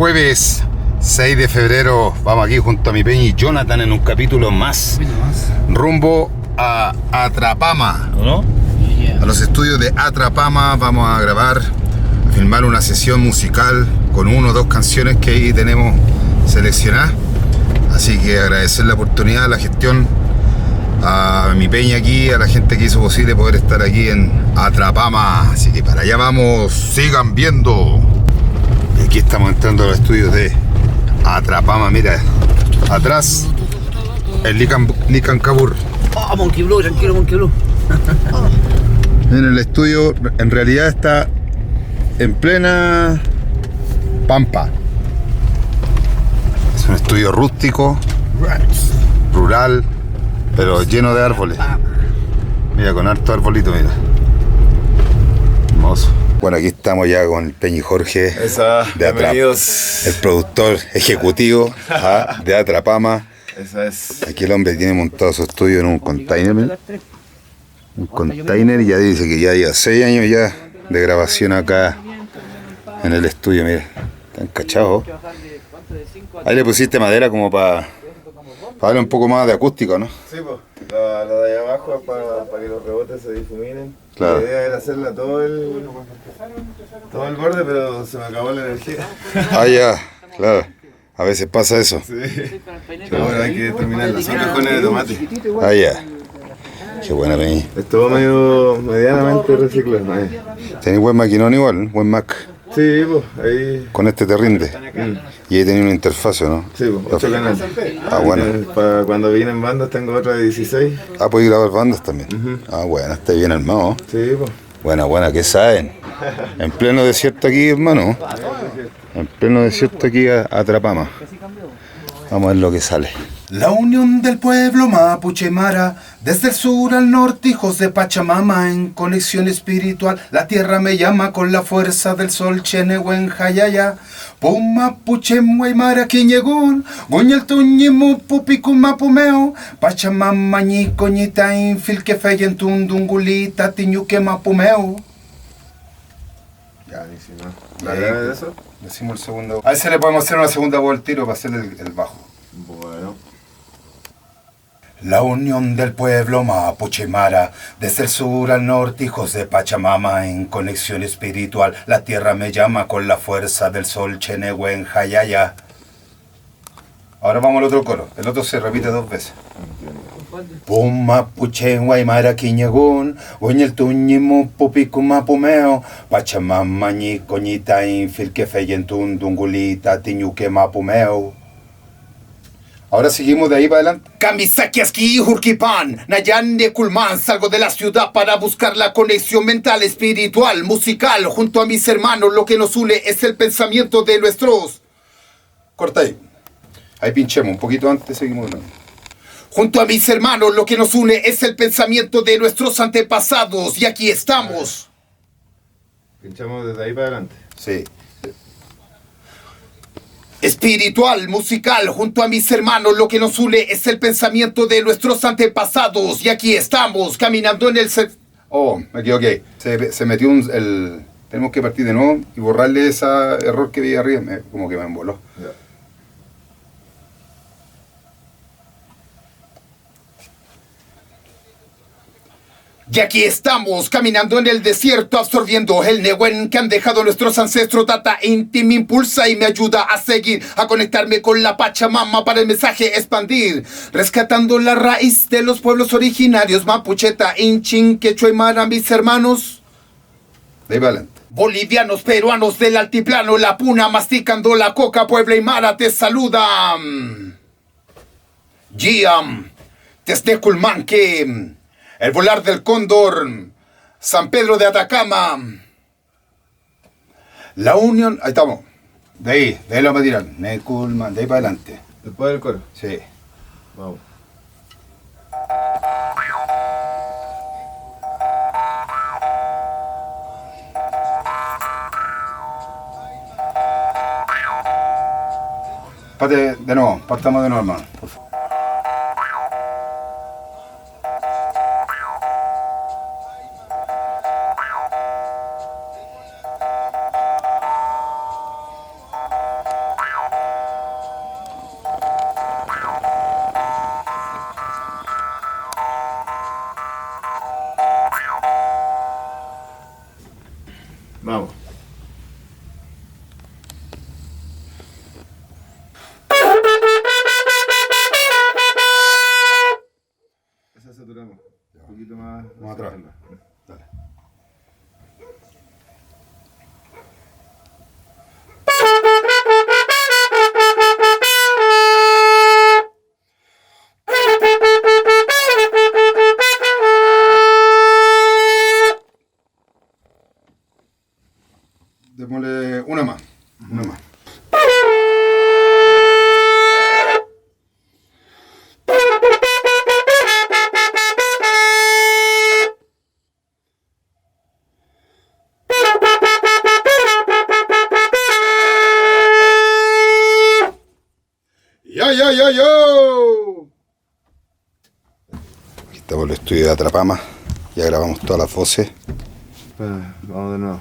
jueves 6 de febrero. Vamos aquí junto a mi Peña y Jonathan en un capítulo más. Rumbo a Atrapama, ¿no? A los estudios de Atrapama vamos a grabar, a filmar una sesión musical con una o dos canciones que ahí tenemos seleccionadas. Así que agradecer la oportunidad, la gestión, a mi Peña aquí, a la gente que hizo posible poder estar aquí en Atrapama. Así que para allá vamos, sigan viendo. Y aquí estamos entrando a los estudios de Atrapama. Mira, atrás el Licancabur. Oh, Monkey Blue, tranquilo, Monkey Blue. En el estudio en realidad está en plena pampa. Es un estudio rústico, rural, pero lleno de árboles. Mira, con harto arbolito, mira. Hermoso. Bueno, aquí estamos ya con el Peña y Jorge de Atrapama, el productor ejecutivo de Atrapama. Esa es. Aquí el hombre tiene montado su estudio en un container, ¿no? Un container, y ya dice que ya lleva 6 años ya de grabación acá en el estudio. Mira, están cachados. Ahí le pusiste madera como para darle un poco más de acústico, ¿no? Sí, pues. La de allá abajo es para que los rebotes se difuminen. Claro. La idea era hacerla todo el borde, pero se me acabó la energía. Ah, ya, claro. A veces pasa eso. Sí. Pero bueno, hay que terminarla. Son cajones de tomate. Ah, ya. Qué buena, Peña. Estuvo medianamente reciclado. Tenés buen maquinón igual, buen Mac. Sí, pues, ahí. Con este te rinde. Y ahí tenés una interfaz, ¿no? Sí, pues, 8 canales. Ah, bueno. Para cuando vienen bandas tengo otra de 16. Ah, podés grabar bandas también. Ah, bueno, está bien armado. Sí, pues. Buena, ¿qué saben? En pleno desierto aquí, hermano. En pleno desierto aquí a Atrapama. Vamos a ver lo que sale. La unión del pueblo mapuche mara, desde el sur al norte, hijos de Pachamama, en conexión espiritual. La tierra me llama con la fuerza del sol, Chenehuen Jayaya. Pum mapuche muaymara quiñegún, guñel tuñimu pupicuma pumeo. Pachamama ñi coñita infil que feyen tundungulita tiñuque mapumeo. Ya, ni si no. ¿La grave de eso? Decimos el segundo. A ese le podemos hacer una segunda voz al tiro para hacer el bajo. Bueno. La unión del pueblo mapuche mara, desde el sur al norte, hijos de Pachamama, en conexión espiritual. La tierra me llama con la fuerza del sol, Chenehuen Jayaya. Ahora vamos al otro coro. El otro se repite 2 veces. Pum mapuche guaymara quiñegún, guñel tuñimu pupicuma pumeo. Pachamama ñi coñita infil que feyen tundungulita tiñuque mapumeo. Ahora seguimos de ahí para adelante. Kamisaki Aski Hurkipan, Nayan de Kulman, salgo de la ciudad para buscar la conexión mental, espiritual, musical, junto a mis hermanos. Lo que nos une es el pensamiento de nuestros. Corta ahí. Ahí pinchemos, un poquito antes seguimos hablando. Junto a mis hermanos, lo que nos une es el pensamiento de nuestros antepasados, y aquí estamos. Pinchamos desde ahí para adelante. Sí. Espiritual, musical, junto a mis hermanos, lo que nos une es el pensamiento de nuestros antepasados, y aquí estamos, caminando en el... Oh, me equivoqué. Se metió el... Tenemos que partir de nuevo y borrarle ese error que vi arriba, como que me emboló. Ya. Y aquí estamos, caminando en el desierto, absorbiendo el Nehuen que han dejado nuestros ancestros. Data Inti me impulsa y me ayuda a seguir, a conectarme con la Pachamama para el mensaje expandir. Rescatando la raíz de los pueblos originarios, Mapucheta, Inchin, Quechua y Mara, mis hermanos. De ahí para adelante. Bolivianos, peruanos del altiplano, la puna, masticando la coca, Puebla y Mara, te saludan. Giam, Tesneculmanque. El volar del cóndor, San Pedro de Atacama. La unión, ahí estamos. De ahí lo vamos a tirar. Neculman, de ahí para adelante. Después del coro. Sí. Vamos. Pate de nuevo, partamos de nuevo, hermano, por favor. Una más. Una más. Yo. Aquí estamos en el estudio de Atrapama. Ya grabamos todas las voces. Espera, vamos de nuevo.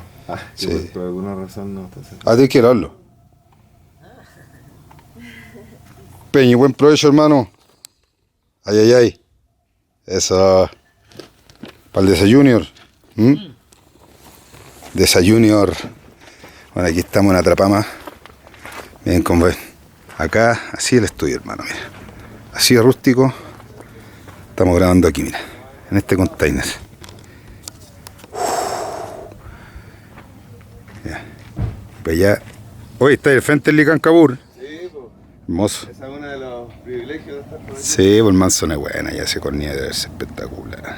Sí. Por alguna razón no está haciendo. Tienes que grabarlo. Peñi, buen provecho, hermano. Ay. Eso. Para el Desayunior. Desayunior. Bueno, aquí estamos en Atrapama. Miren cómo ven. Acá, así el estudio, hermano, mira. Así de rústico. Estamos grabando aquí, mira. En este container. Ya. Para allá. Hoy está el frente del Licancabur. Sí, pues. Hermoso. Esa es uno de los privilegios de estar por aquí. Sí, pues el manzón es buena, ya se cornea, debe ser espectacular.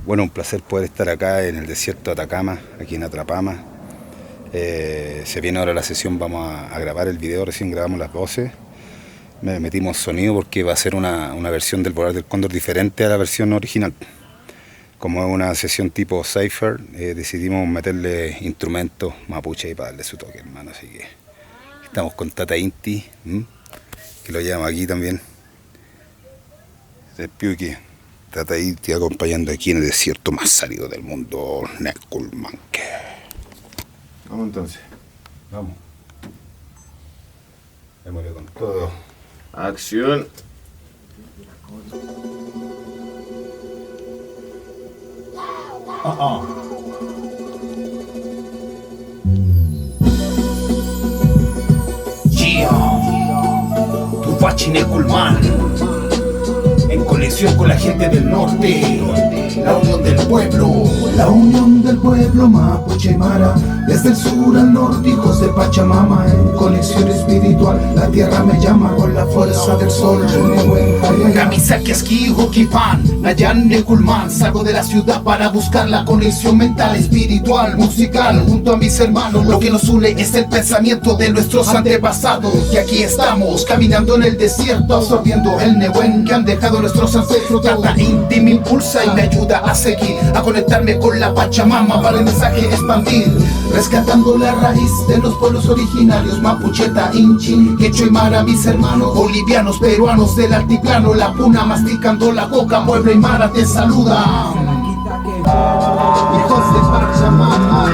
Bueno, un placer poder estar acá en el desierto de Atacama, aquí en Atrapama. Se viene ahora la sesión, vamos a grabar el video, recién grabamos las voces. Metimos sonido porque va a ser una versión del Volar del Cóndor diferente a la versión original. Como es una sesión tipo Cypher, decidimos meterle instrumentos mapuche y para darle su toque, hermano. Así que estamos con Tata Inti, que lo llamo aquí también. El Piuki, Tata Inti acompañando aquí en el desierto más árido del mundo, Neculmanque. Vamos entonces. Vamos. Démosle con todo. Acción. Tu Fachine Culman, en conexión con la gente del norte, la unión del pueblo. La unión del pueblo mapuche mara, desde el sur al norte, hijos de Pachamama, en conexión espiritual. La tierra me llama con la fuerza del sol. Kamisaki Aski Hokipan, Nayan Neculman. Salgo de la ciudad para buscar la conexión mental, espiritual, musical, junto a mis hermanos. Lo que nos une es el pensamiento de nuestros antepasados. Y aquí estamos, caminando en el desierto, absorbiendo el Nehuen que han dejado nuestros ancestros. Tata Inti me impulsa y me ayuda a seguir, a conectarme con la Pachamama para el mensaje expandir, rescatando la raíz de los pueblos originarios, Mapucheta, Inchi, Quechua y Mara, mis hermanos bolivianos, peruanos del altiplano, la puna masticando la coca, Puebla y Mara te saludan. Hijos de Pachamama.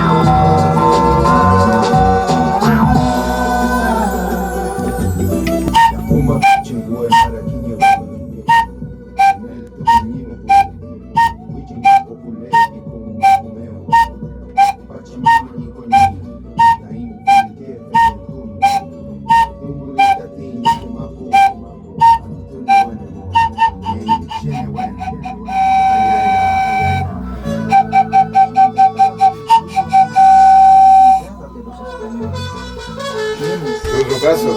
Otro caso.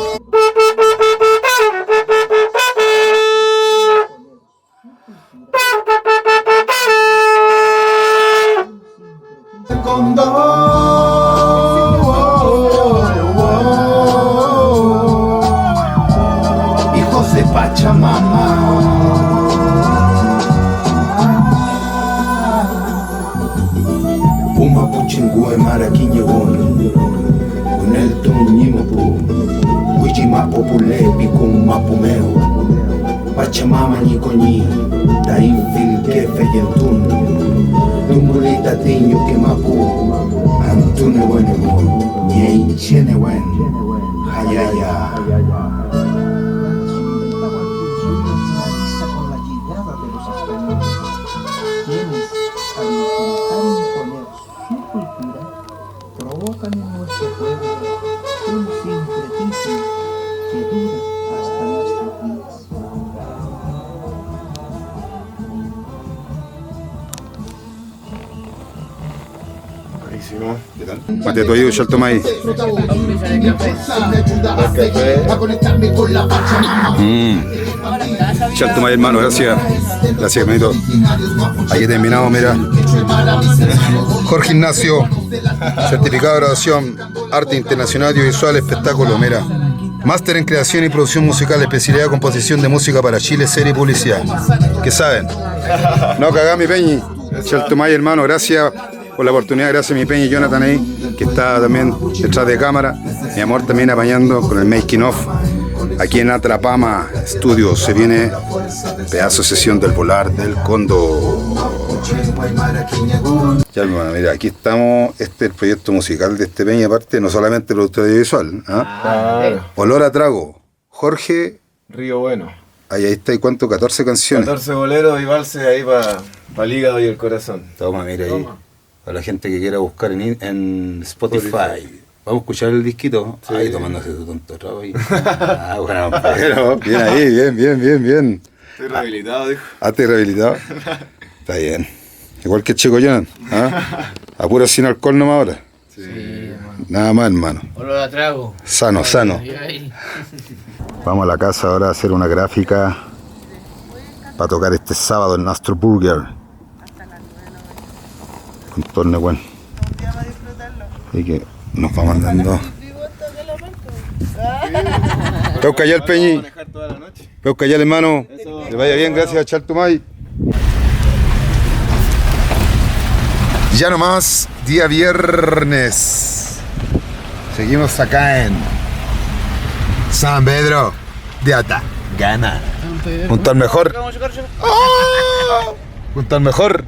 Hijos de Pachamama. Puma Puchingue Maraquiñegón, con el Tuñimopu, Huichimapo Pulepi con Mapumeo, Pachamama Ñicoñi, Tainfil Kefe Yentun, Tumbulita Tiño que Mapu, Antune Buenemo, Ñey Chenewen, Hayaya. Provocan en nuestro pueblo un sincretismo que dura hasta nuestros días. Buenísimo. Mate tu ayuda, salto maíz. A conectarme con la Pachamama. Chaltumay, hermano, gracias. Gracias, hermanito. Aquí terminamos, mira. Jorge Ignacio, certificado de graduación, arte internacional audiovisual, espectáculo, mira. Máster en creación y producción musical, especialidad de composición de música para Chile, serie y publicidad. ¿Qué saben? No cagá, mi Peñi. Chaltumay, hermano, gracias por la oportunidad. Gracias, mi Peñi Jonathan ahí, que está también detrás de cámara. Mi amor también apañando con el making of. Aquí en Atrapama Studios se viene pedazo de sesión del volar del cóndor. Ya, hermano, mira, aquí estamos. Este es el proyecto musical de este Peña, aparte, no solamente el producto audiovisual. Claro. Olor a trago. Jorge, Río Bueno. ahí está, ¿y cuánto? 14 canciones. 14 boleros y valses ahí para el hígado y el corazón. Toma, mira ahí. Para la gente que quiera buscar en Spotify. Vamos a escuchar el disquito. Sí. Ahí tomándose tu tonto trago ahí. Bueno, pero bien ahí, bien. Estoy rehabilitado, dijo. Hazte rehabilitado. Está bien. Igual que Chico Jonan. A puro sin alcohol nomás ahora. Sí. Nada más, hermano. Olor a trago. Sano. Vamos a la casa ahora a hacer una gráfica para tocar este sábado en Astro Burger. Con Tornewen. Así que nos vamos andando. Peuca ya el Peñi. Manejar toda la noche. Peuca ya el hermano. Eso. Que vaya bien, gracias a Chaltumay. Ya nomás, día viernes. Seguimos acá en San Pedro de Atacama. Junto al mejor. ¡Oh! Junto al mejor.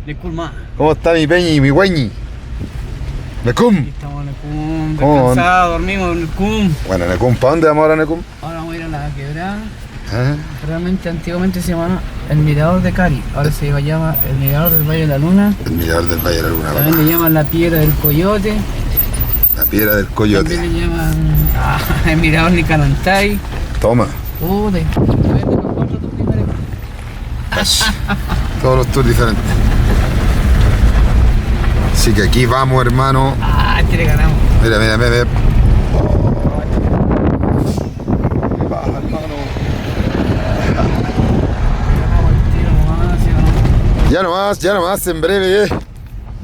Disculpa. ¿Cómo está mi Peñi, mi Güeñi? Necum. Estamos en el CUM, ¿Cómo? descansados, dormimos en el CUM. Bueno, Necum, ¿para dónde vamos ahora, Necum? Ahora vamos a ir a la quebrada. ¿Eh? Realmente antiguamente se llamaba el Mirador de Cari. Ahora se llama el Mirador del Valle de la Luna. El mirador del Valle de la Luna. También le llaman la Piedra del Coyote. La piedra del coyote. También le llaman el Mirador Nicanantay. Toma. Pude. Todos los tours diferentes. Así que aquí vamos, hermano. Este le ganamos. Mira. Ya nomás, en breve.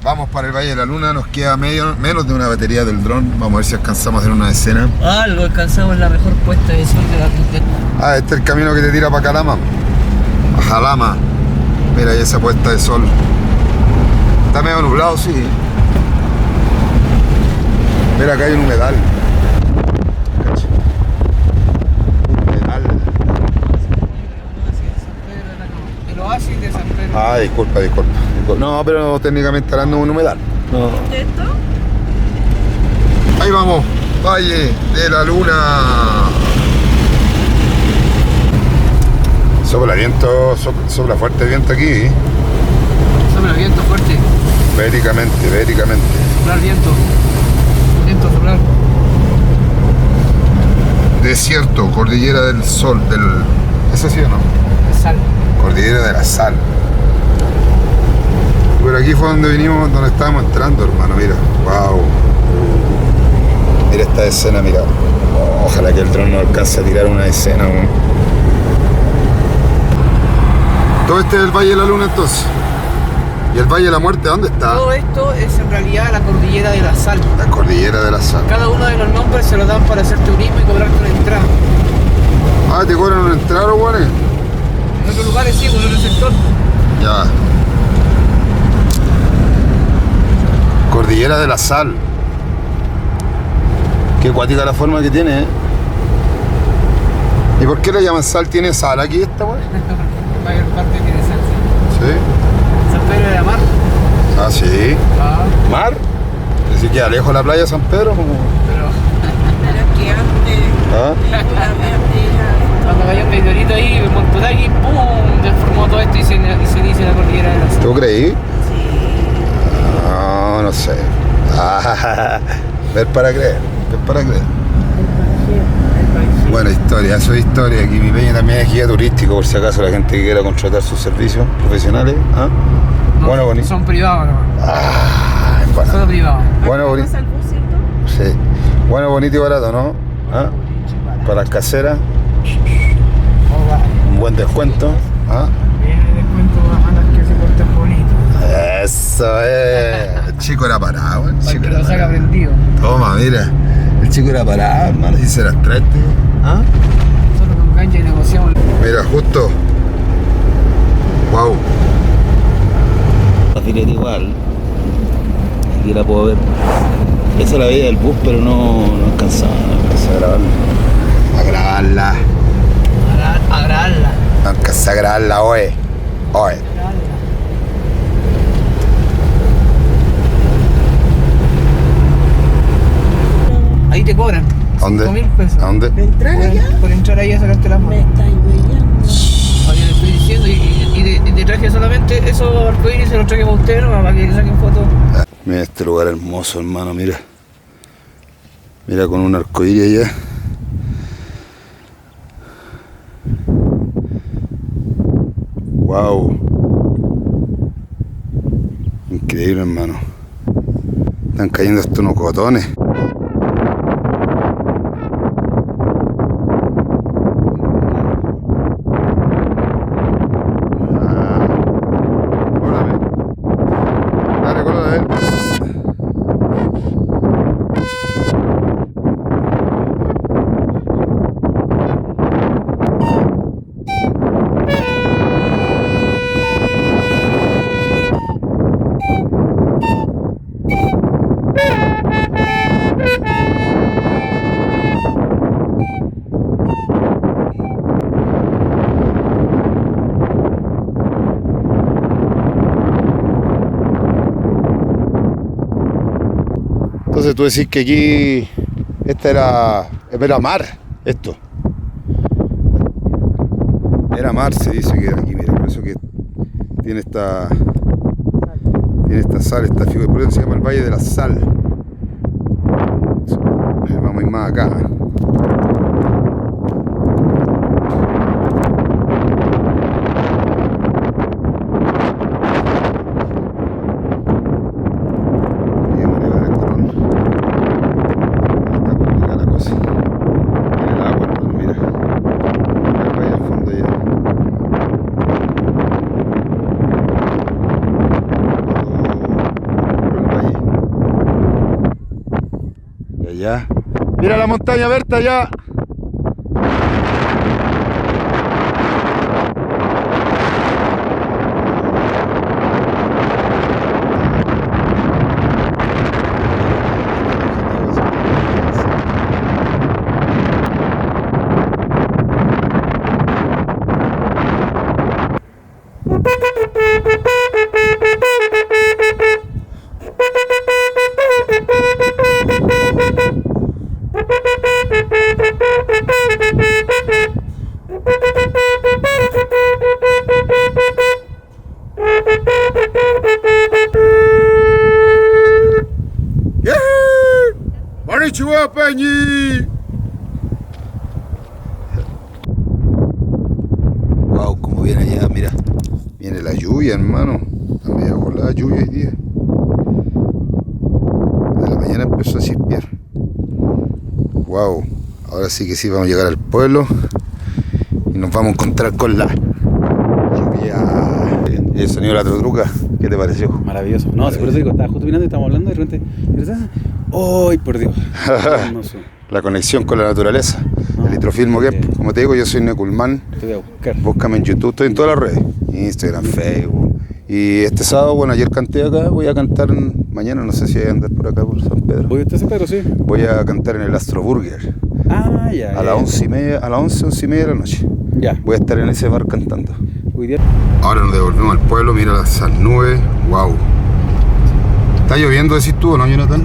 Vamos para el Valle de la Luna, nos queda menos de una batería del dron. Vamos a ver si alcanzamos a hacer una escena. Algo alcanzamos la mejor puesta de sol de la Este es el camino que te tira para Calama. A Jalama. Mira ahí esa puesta de sol. Está medio nublado, sí. Mira, acá hay un humedal. Cacha. Humedal. El oasis de San Pedro. Disculpa. No, pero técnicamente hablando es un humedal. No. Ahí vamos. Valle de la Luna. Sopla fuerte el viento aquí. Sopla viento fuerte. Béticamente. Soplar viento. Viento soplar. Desierto, Cordillera del Sol, ¿eso sí o no? Sal. Cordillera de la Sal. Por aquí fue donde vinimos, donde estábamos entrando, hermano, mira. Wow. Mira esta escena, mira. Ojalá que el dron no alcance a tirar una escena. Todo este es el Valle de la Luna entonces. ¿Y el Valle de la Muerte dónde está? Todo esto es en realidad la Cordillera de la Sal. La Cordillera de la Sal. Cada uno de los nombres se lo dan para hacer turismo y cobrarte una entrada. ¿Te cobran una entrada, güey? En otros lugares sí, en otro sector. Ya. Cordillera de la Sal. Qué cuática la forma que tiene, ¿eh? ¿Y por qué le llaman sal? ¿Tiene sal aquí esta, güey? La mayor parte tiene sal. Sí. San Pedro de la Mar. Sí. ¿Mar? ¿Es decir, queda lejos la playa de San Pedro? Como... Pero que antes, Cuando cayó un meteorito ahí, en Montotaki, ¡pum! Deformó todo esto y se dice la Cordillera de la Sal. ¿Tú creí? No sé. Ver para creer. Buena historia, eso es historia. Aquí mi Peña también es guía turístico, por si acaso la gente que quiera contratar sus servicios profesionales. No, Bueno, bonito. son privados nomás. Bueno. Solo privados. Bueno, bonito. pasa el bus, ¿cierto? Sí. Bueno, bonito y barato, ¿no? Para las caseras. buen descuento. ¿Ah? Viene descuento a las que se portan bonito. Eso es. El chico era parado, el Para chico que era lo saca parado. prendido. Toma, mira. El chico era parado, hermano, si se las trae. ¿Ah? Solo con cancha y negociamos. Mira, justo. Wow. La fileta igual. Aquí la puedo ver. Esa la veía del bus, pero no alcanzaba a grabarla. A grabarla. A grabarla. No alcancé a grabarla, oye. Oye. Ahí te cobran. ¿A dónde? 5.000 pesos. ¿A dónde? ¿Entrar allá? Por entrar ahí a sacarte las Me fotos. está huellando. Oye, le estoy diciendo y te traje solamente esos arcoíris, se los traje para ustedes, ¿no? Para que le saquen fotos. Mira este lugar hermoso, hermano, mira. Mira con un arcoíris allá. Wow. Increíble, hermano. Están cayendo hasta unos cotones. Dale, color, Entonces tú decís que aquí era mar, esto. Era mar, se dice que era aquí, mira, por eso que tiene esta sal, esta figura, por eso se llama el Valle de la Sal. Vamos a ir más acá. Ya. Mira la montaña Berta ya. Konnichiwa, Peñi. Wow, como viene allá, mira. Viene la lluvia, hermano. Está media volada lluvia hoy día. De la mañana empezó a chispear. Wow, ahora sí que sí vamos a llegar al pueblo y nos vamos a encontrar con la lluvia. El sonido de la trotruca, ¿qué te pareció? Maravilloso. No, por eso digo, estaba justo mirando y estábamos hablando y de repente, ¡ay, por Dios! Hermoso. La conexión con la naturaleza. No, el litrofilmo que, como te digo, yo soy Neculman. Te voy a buscar. Búscame en YouTube, estoy en todas las redes. Instagram, Facebook. Y este sábado, bueno, ayer canté acá, voy a cantar mañana, no sé si voy a andar por acá, por San Pedro. ¿Voy a estar San Pedro, sí? Voy a cantar en el Astro Burger. Ah, ya. A las 11:30, a las 11:30 de la noche. Ya. Voy a estar en ese bar cantando. Hoy día. Ahora nos devolvemos al pueblo, mira esas nubes, wow. ¿Está lloviendo, decís tú o no, Jonathan?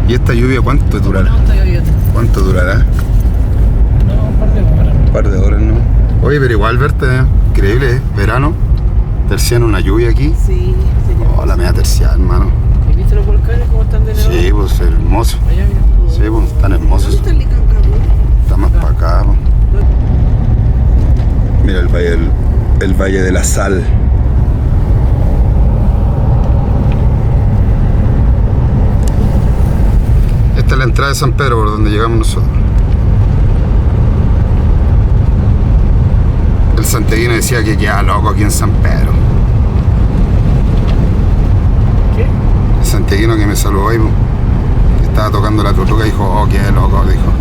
¿Y esta lluvia cuánto durará? No, está lloviendo. ¿Cuánto durará? No, un par de horas. Un par de horas, ¿no? Oye, pero igual verte, increíble, verano, terciano, una lluvia aquí. Sí, señor. Oh, la media terciana, hermano. ¿Y viste los volcanes cómo están de nuevo? Sí, pues hermoso. Allá, mira. Sí, pues están hermosos. ¿Dónde está el Licancabú? Está más para acá, pues. Mira el Valle de la Sal. Esta es la entrada de San Pedro por donde llegamos nosotros. santiaguino decía que quedaba loco aquí en San Pedro. ¿Qué? El santiaguino que me saludó ahí, que estaba tocando la tutuca, dijo, oh, qué loco, dijo.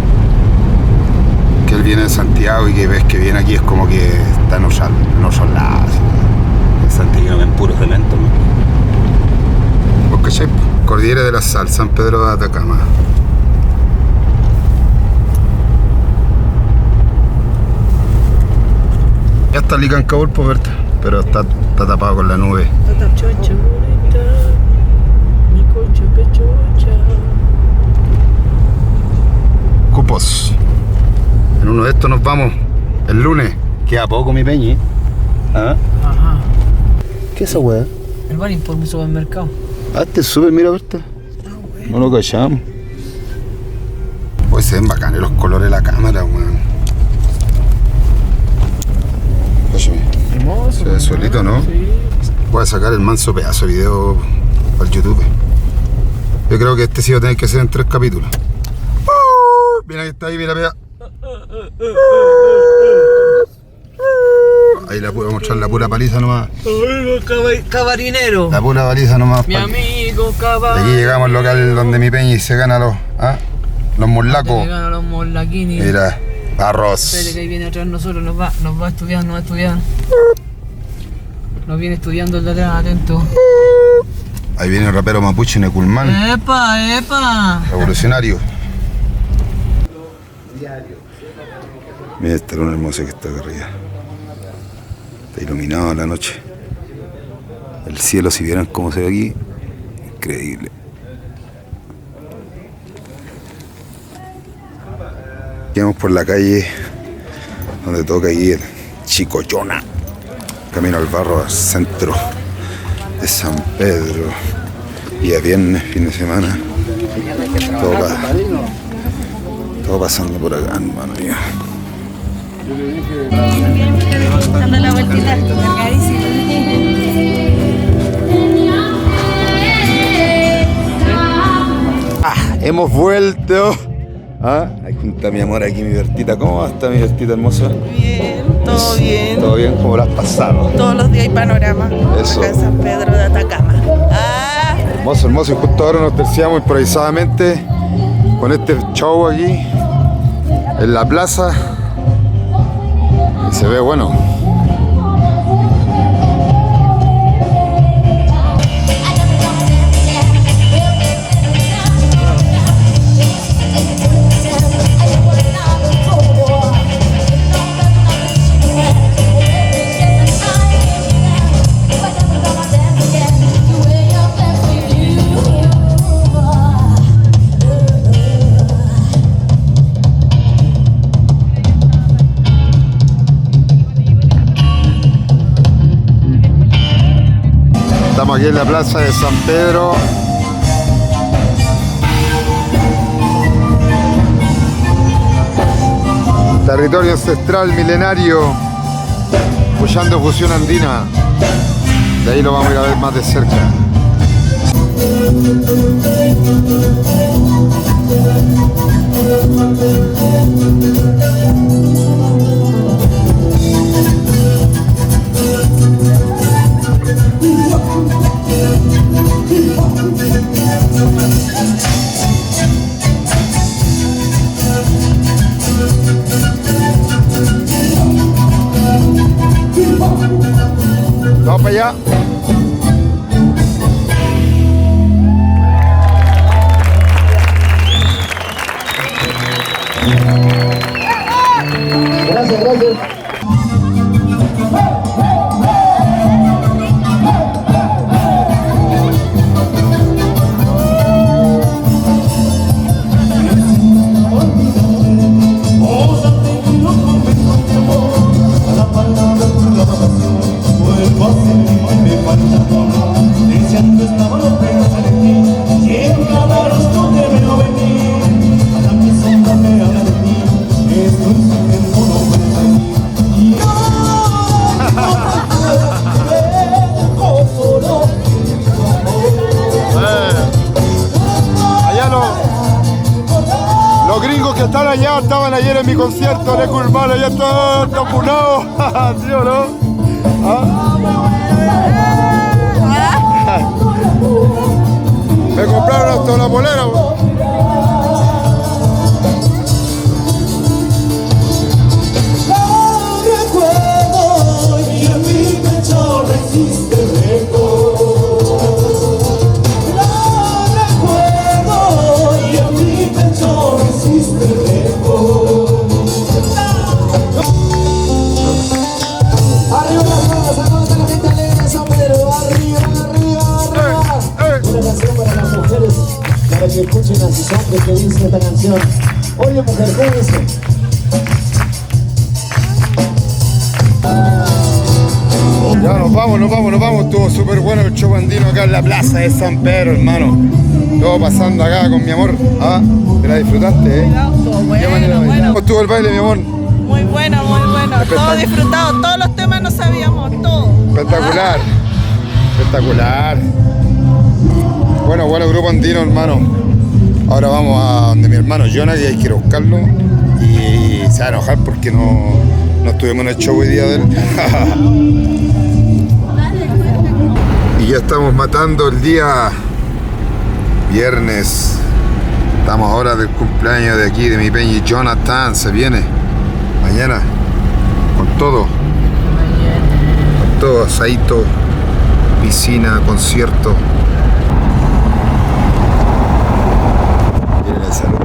Que él viene de Santiago y que ves que viene aquí es como que está en otros lados. El santiaguino en puro cemento, ¿no? ¿Vos cachai? Cordillera de la Sal, San Pedro de Atacama. Ya está Licancabur, pues, Berta, pero está tapado con la nube. Chocha, bonita, mi coche pechocha. Cupos. En uno de estos nos vamos el lunes. Queda poco, mi peñi. ¿Ah? Ajá. ¿Qué es esa weá? El bar por mi supermercado. Ah, este es súper, mira, Berta. No lo callamos. Pues se ven bacanes los colores de la cámara, weón. Óyeme, Hermoso. se ve solito, ¿no? Sí. Voy a sacar el manso pedazo de video para el YouTube. Yo creo que este sí va a tener que ser en 3 capítulos. Mira que está ahí, mira. Ahí la puedo mostrar la pura paliza nomás. Cabarinero. La pura paliza nomás. Mi amigo De cabarinero. aquí llegamos al local donde mi peñi se gana los morlacos. Llegaron los morlaquini. Mira, Espérate arroz. que ahí viene atrás nosotros, nos va a estudiar, Nos viene estudiando el de atrás, atento. Ahí viene el rapero mapuche Neculman, ¡Epa! revolucionario. Mira esta luna hermosa que está acá arriba. Está iluminado en la noche. El cielo, si vieran cómo se ve aquí, increíble. Llegamos por la calle donde toca aquí el Chicoyona. Camino al barro, al centro de San Pedro. Día viernes, fin de semana. Todo pasando por acá, hermano mío. Dando la vueltita, cargadísimo. Hemos vuelto. Ahí junto a mi amor aquí, mi Bertita. ¿Cómo está mi Bertita hermosa? Bien, todo bien. ¿Todo bien? ¿Cómo lo has pasado? Todos los días hay panorama. Eso. Acá en San Pedro de Atacama. Hermoso, hermoso. Y justo ahora nos terciamos improvisadamente con este show aquí en la plaza. Y se ve bueno. Estamos aquí en la plaza de San Pedro. Territorio ancestral milenario, apoyando fusión andina. De ahí lo vamos a ir a ver más de cerca. Vamos para allá. Los gringos que están allá estaban ayer en mi concierto de Curvalo, ya están tapunados. ¿Sí o no? ¿Ah? Me compraron hasta la polera. Para que escuchen a sus hombres que dice esta canción. Oye mujer, ¿cómo dice? Ya nos vamos. Estuvo súper bueno el show andino acá en la plaza de San Pedro, hermano. Todo pasando acá con mi amor. ¿Ah? ¿Te la disfrutaste, eh? ¿Cómo estuvo el baile, mi amor? Muy bueno, muy bueno. Todo disfrutado, todos los temas no sabíamos, todo. Espectacular. Espectacular. Bueno, grupo andino, hermano. Ahora vamos a donde mi hermano Jonah, que hay que ir a buscarlo. Y se va a enojar porque no estuvimos en el show hoy día de él. Y ya estamos matando el día viernes. Estamos ahora del cumpleaños de aquí, de mi peñi Jonathan. Se viene mañana con todo. Con todo, asadito, piscina, concierto. Salud.